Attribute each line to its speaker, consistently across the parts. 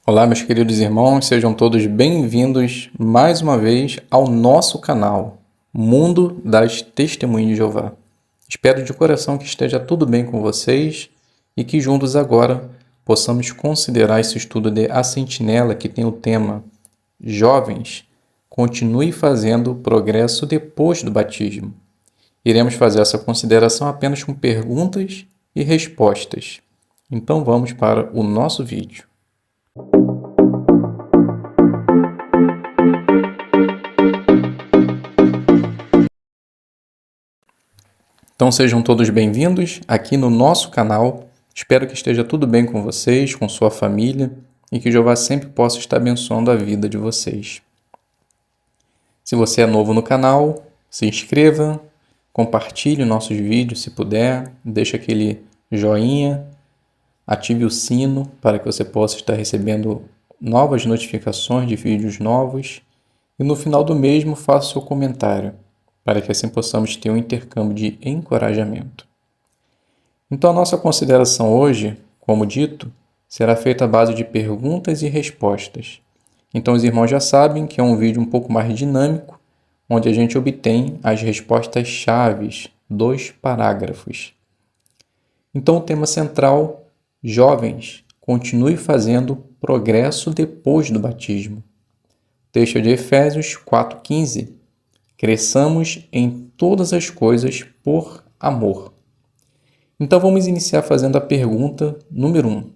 Speaker 1: Olá, meus queridos irmãos, sejam todos bem-vindos mais uma vez ao nosso canal, Mundo das Testemunhas de Jeová. Espero de coração que esteja tudo bem com vocês e que juntos agora possamos considerar esse estudo de A Sentinela, que tem o tema Jovens, continue fazendo progresso depois do batismo. Iremos fazer essa consideração apenas com perguntas e respostas. Então vamos para o nosso vídeo. Então sejam todos bem-vindos aqui no nosso canal. Espero que esteja tudo bem com vocês, com sua família e que Jeová sempre possa estar abençoando a vida de vocês. Se você é novo no canal, se inscreva, compartilhe nossos vídeos se puder, deixe aquele joinha, ative o sino para que você possa estar recebendo novas notificações de vídeos novos e no final do mesmo faça seu comentário, para que assim possamos ter um intercâmbio de encorajamento. Então a nossa consideração hoje, como dito, será feita à base de perguntas e respostas. Então os irmãos já sabem que é um vídeo um pouco mais dinâmico, onde a gente obtém as respostas-chaves dos parágrafos. Então o tema central: jovens, continue fazendo progresso depois do batismo. Texto de Efésios 4,15. Cresçamos em todas as coisas por amor. Então vamos iniciar fazendo a pergunta número 1.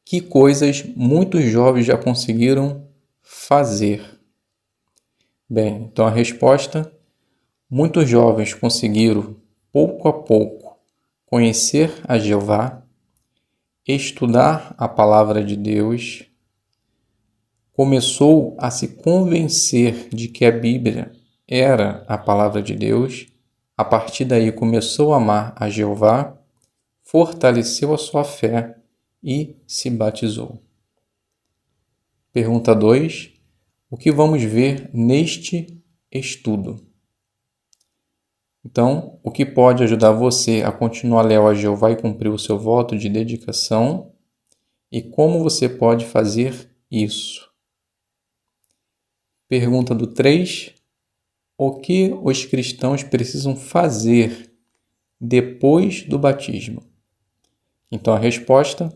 Speaker 1: Que coisas muitos jovens já conseguiram fazer? Bem, então a resposta: muitos jovens conseguiram, pouco a pouco, conhecer a Jeová, estudar a palavra de Deus, começou a se convencer de que a Bíblia era a palavra de Deus, a partir daí começou a amar a Jeová, fortaleceu a sua fé e se batizou. Pergunta 2. O que vamos ver neste estudo? Então, o que pode ajudar você a continuar leal a Jeová e cumprir o seu voto de dedicação? E como você pode fazer isso? Pergunta do 3. O que os cristãos precisam fazer depois do batismo? Então a resposta: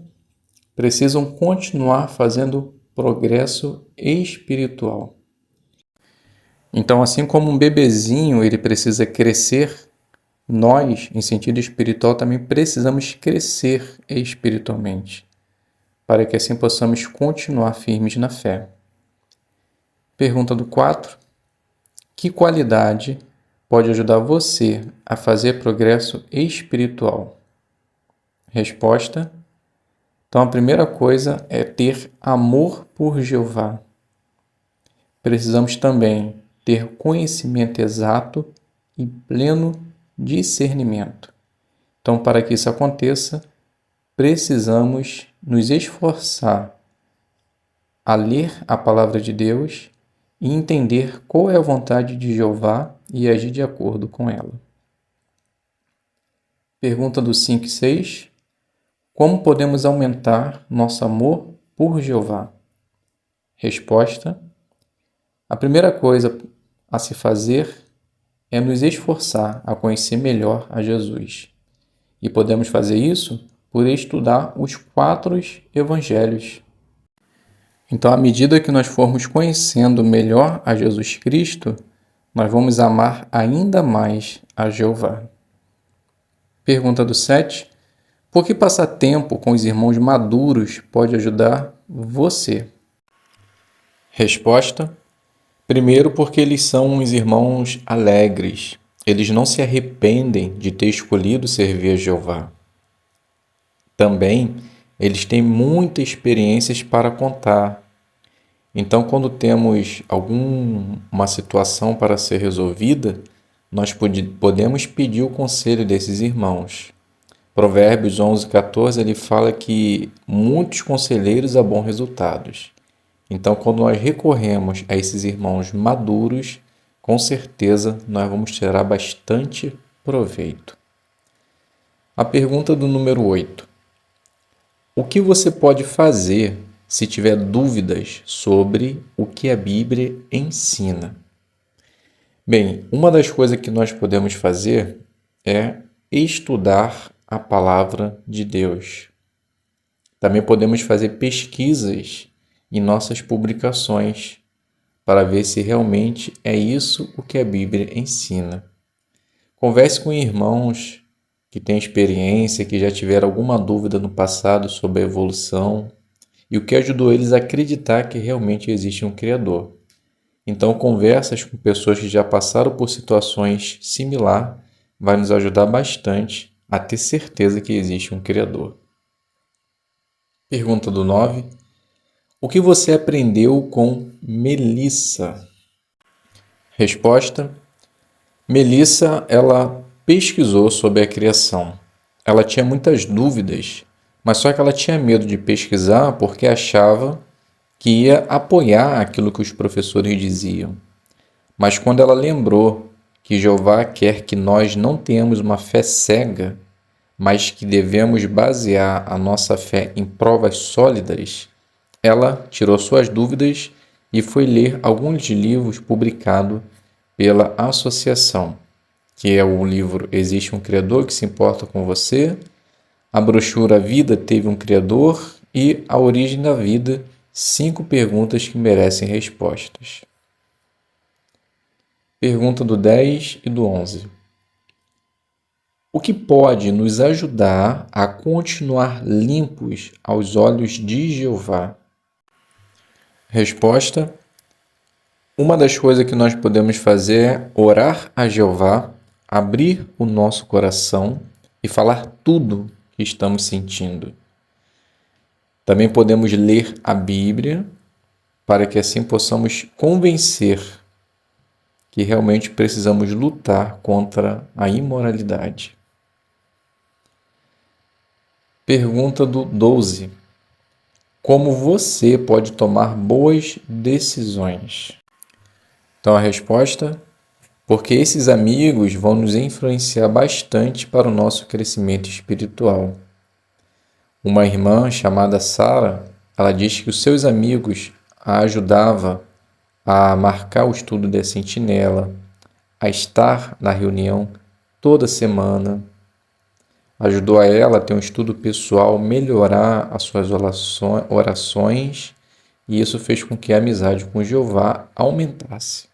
Speaker 1: precisam continuar fazendo progresso espiritual. Então, assim como um bebezinho ele precisa crescer, nós, em sentido espiritual, também precisamos crescer espiritualmente, para que assim possamos continuar firmes na fé. Pergunta do 4. Que qualidade pode ajudar você a fazer progresso espiritual? Resposta: então a primeira coisa é ter amor por Jeová. Precisamos também ter conhecimento exato e pleno discernimento. Então, para que isso aconteça, precisamos nos esforçar a ler a palavra de Deus e entender qual é a vontade de Jeová e agir de acordo com ela. Pergunta do 5 e 6. Como podemos aumentar nosso amor por Jeová? Resposta: a primeira coisa a se fazer é nos esforçar a conhecer melhor a Jesus. E podemos fazer isso por estudar os 4 evangelhos. Então, à medida que nós formos conhecendo melhor a Jesus Cristo, nós vamos amar ainda mais a Jeová. Pergunta do 7. Por que passar tempo com os irmãos maduros pode ajudar você? Resposta: primeiro, porque eles são uns irmãos alegres. Eles não se arrependem de ter escolhido servir a Jeová. Também, eles têm muitas experiências para contar. Então, quando temos alguma situação para ser resolvida, nós podemos pedir o conselho desses irmãos. Provérbios 11:14, ele fala que muitos conselheiros dão bons resultados. Então, quando nós recorremos a esses irmãos maduros, com certeza nós vamos tirar bastante proveito. A pergunta do número 8. O que você pode fazer se tiver dúvidas sobre o que a Bíblia ensina. Bem, uma das coisas que nós podemos fazer é estudar a palavra de Deus. Também podemos fazer pesquisas em nossas publicações para ver se realmente é isso o que a Bíblia ensina. Converse com irmãos que têm experiência, que já tiveram alguma dúvida no passado sobre a evolução e o que ajudou eles a acreditar que realmente existe um Criador. Então, conversas com pessoas que já passaram por situações similares vai nos ajudar bastante a ter certeza que existe um Criador. Pergunta do 9. O que você aprendeu com Melissa? Resposta. Melissa, ela pesquisou sobre a criação. Ela tinha muitas dúvidas, mas só que ela tinha medo de pesquisar porque achava que ia apoiar aquilo que os professores diziam. Mas quando ela lembrou que Jeová quer que nós não tenhamos uma fé cega, mas que devemos basear a nossa fé em provas sólidas, ela tirou suas dúvidas e foi ler alguns livros publicados pela associação, que é o livro Existe um Criador que se importa com você, a brochura A Vida Teve um Criador e A Origem da Vida, 5 perguntas que merecem respostas. Pergunta do 10 e do 11. O que pode nos ajudar a continuar limpos aos olhos de Jeová? Resposta. Uma das coisas que nós podemos fazer é orar a Jeová, abrir o nosso coração e falar tudo que estamos sentindo. Também podemos ler a Bíblia para que assim possamos convencer que realmente precisamos lutar contra a imoralidade. Pergunta do 12. Como você pode tomar boas decisões? Então a resposta, porque esses amigos vão nos influenciar bastante para o nosso crescimento espiritual. Uma irmã chamada Sara, ela diz que os seus amigos a ajudavam a marcar o estudo da sentinela, a estar na reunião toda semana. Ajudou a ela a ter um estudo pessoal, melhorar as suas orações, e isso fez com que a amizade com Jeová aumentasse.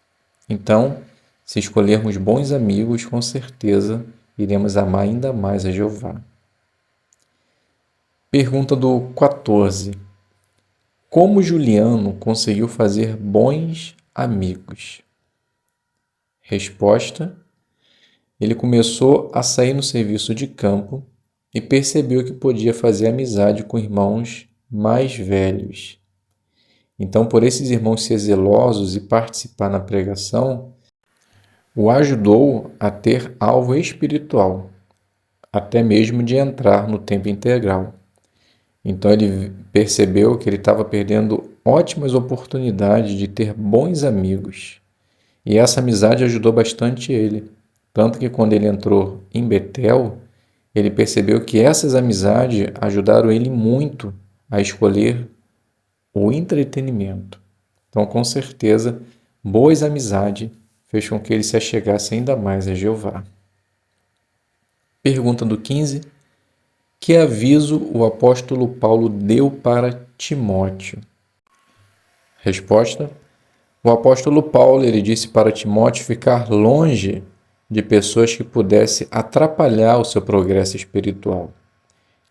Speaker 1: Então, se escolhermos bons amigos, com certeza iremos amar ainda mais a Jeová. Pergunta do 14. Como Juliano conseguiu fazer bons amigos? Resposta. Ele começou a sair no serviço de campo e percebeu que podia fazer amizade com irmãos mais velhos. Então, por esses irmãos ser zelosos e participar na pregação, o ajudou a ter alvo espiritual, até mesmo de entrar no tempo integral. Então, ele percebeu que ele estava perdendo ótimas oportunidades de ter bons amigos. E essa amizade ajudou bastante ele. Tanto que quando ele entrou em Betel, ele percebeu que essas amizades ajudaram ele muito a escolher o entretenimento. Então, com certeza, boas amizades fez com que ele se achegasse ainda mais a Jeová. Pergunta do 15. Que aviso o apóstolo Paulo deu para Timóteo? Resposta. O apóstolo Paulo ele disse para Timóteo ficar longe de pessoas que pudessem atrapalhar o seu progresso espiritual.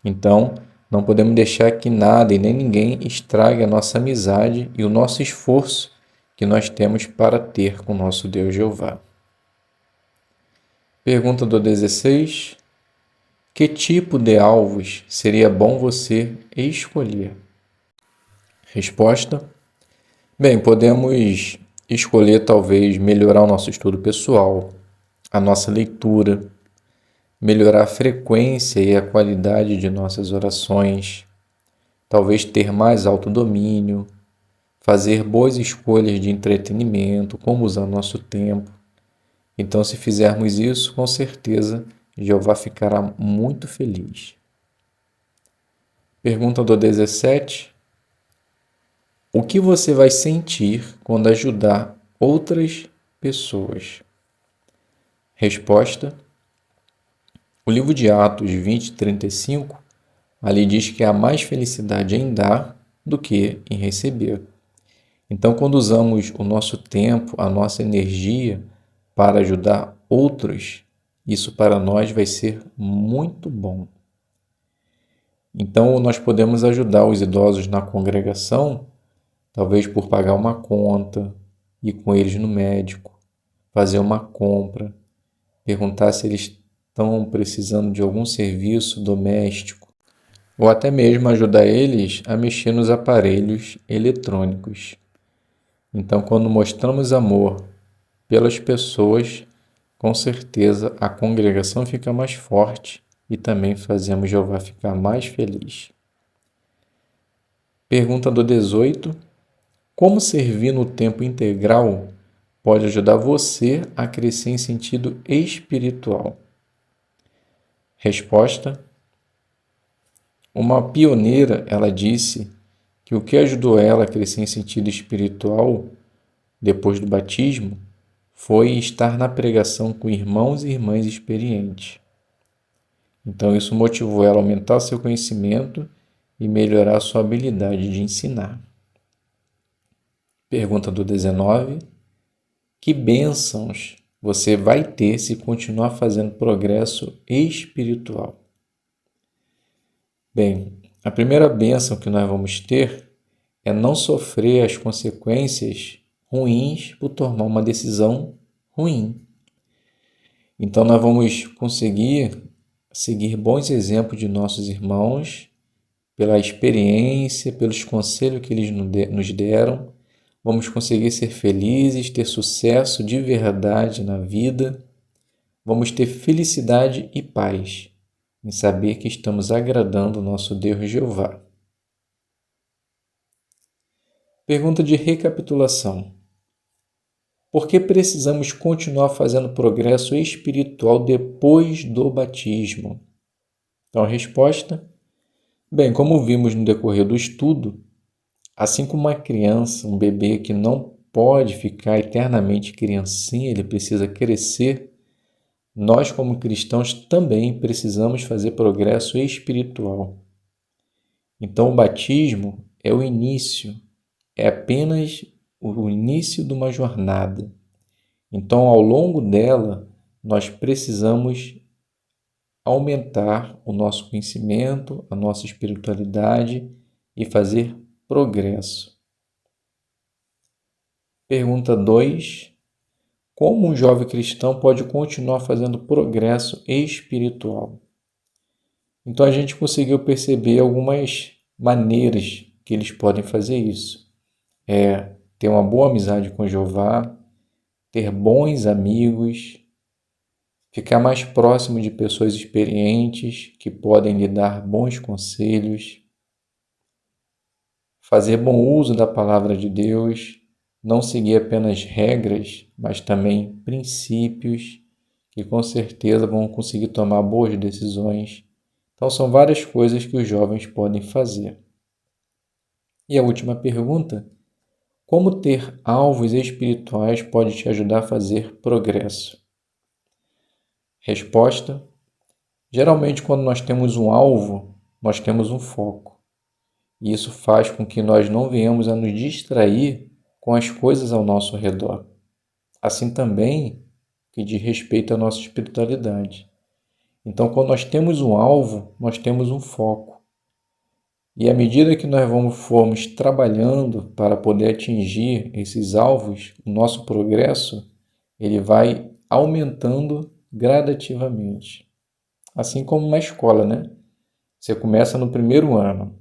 Speaker 1: Então, não podemos deixar que nada e nem ninguém estrague a nossa amizade e o nosso esforço que nós temos para ter com o nosso Deus Jeová. Pergunta do 16. Que tipo de alvos seria bom você escolher? Resposta. Bem, podemos escolher talvez melhorar o nosso estudo pessoal, a nossa leitura, melhorar a frequência e a qualidade de nossas orações, talvez ter mais autodomínio, fazer boas escolhas de entretenimento, como usar nosso tempo. Então, se fizermos isso, com certeza, Jeová ficará muito feliz. Pergunta do 17. O que você vai sentir quando ajudar outras pessoas? Resposta: o livro de Atos 20:35, ali diz que há mais felicidade em dar do que em receber. Então, quando usamos o nosso tempo, a nossa energia para ajudar outros, isso para nós vai ser muito bom. Então, nós podemos ajudar os idosos na congregação, talvez por pagar uma conta, ir com eles no médico, fazer uma compra, perguntar se eles estão precisando de algum serviço doméstico, ou até mesmo ajudar eles a mexer nos aparelhos eletrônicos. Então, quando mostramos amor pelas pessoas, com certeza a congregação fica mais forte e também fazemos Jeová ficar mais feliz. Pergunta do 18. Como servir no tempo integral pode ajudar você a crescer em sentido espiritual? Resposta: uma pioneira, ela disse que o que ajudou ela a crescer em sentido espiritual depois do batismo foi estar na pregação com irmãos e irmãs experientes. Então isso motivou ela a aumentar seu conhecimento e melhorar sua habilidade de ensinar. Pergunta do 19. Que bênçãos você vai ter se continuar fazendo progresso espiritual? Bem, a primeira bênção que nós vamos ter é não sofrer as consequências ruins por tomar uma decisão ruim. Então nós vamos conseguir seguir bons exemplos de nossos irmãos, pela experiência, pelos conselhos que eles nos deram. Vamos conseguir ser felizes, ter sucesso de verdade na vida. Vamos ter felicidade e paz em saber que estamos agradando o nosso Deus Jeová. Pergunta de recapitulação. Por que precisamos continuar fazendo progresso espiritual depois do batismo? Então, a resposta: bem, como vimos no decorrer do estudo, assim como uma criança, um bebê que não pode ficar eternamente criancinha, ele precisa crescer, nós como cristãos também precisamos fazer progresso espiritual. Então, o batismo é o início, é apenas o início de uma jornada. Então, ao longo dela, nós precisamos aumentar o nosso conhecimento, a nossa espiritualidade e fazer progresso. Pergunta 2. Como um jovem cristão pode continuar fazendo progresso espiritual? Então a gente conseguiu perceber algumas maneiras que eles podem fazer isso. Ter uma boa amizade com Jeová, ter bons amigos, ficar mais próximo de pessoas experientes que podem lhe dar bons conselhos, fazer bom uso da palavra de Deus, não seguir apenas regras, mas também princípios que com certeza vão conseguir tomar boas decisões. Então são várias coisas que os jovens podem fazer. E a última pergunta: como ter alvos espirituais pode te ajudar a fazer progresso? Resposta: geralmente quando nós temos um alvo, nós temos um foco. E isso faz com que nós não venhamos a nos distrair com as coisas ao nosso redor. Assim também que diz respeito à nossa espiritualidade. Então, quando nós temos um alvo, nós temos um foco. E à medida que nós formos trabalhando para poder atingir esses alvos, o nosso progresso, ele vai aumentando gradativamente. Assim como na escola, né? Você começa no primeiro ano.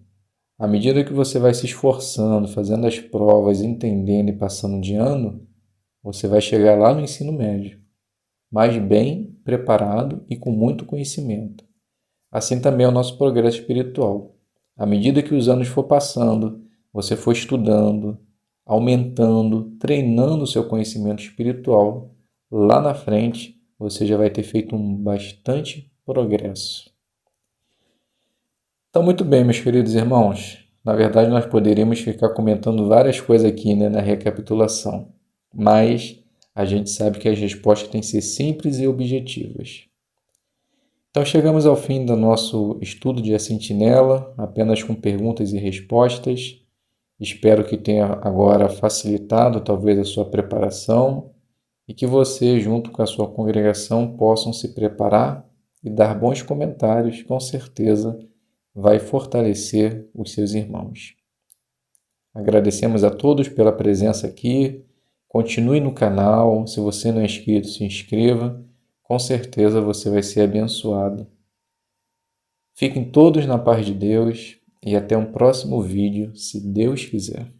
Speaker 1: À medida que você vai se esforçando, fazendo as provas, entendendo e passando de ano, você vai chegar lá no ensino médio, mais bem preparado e com muito conhecimento. Assim também é o nosso progresso espiritual. À medida que os anos for passando, você for estudando, aumentando, treinando o seu conhecimento espiritual, lá na frente você já vai ter feito um bastante progresso. Então, muito bem, meus queridos irmãos, Na verdade, nós poderíamos ficar comentando várias coisas aqui, né, na recapitulação, mas a gente sabe que as respostas têm que ser simples e objetivas. Então chegamos ao fim do nosso estudo de A Sentinela, apenas com perguntas e respostas. Espero que tenha agora facilitado talvez a sua preparação e que você, junto com a sua congregação, possam se preparar e dar bons comentários, com certeza vai fortalecer os seus irmãos. Agradecemos a todos pela presença aqui. Continue no canal. Se você não é inscrito, se inscreva. Com certeza você vai ser abençoado. Fiquem todos na paz de Deus e até um próximo vídeo, se Deus quiser.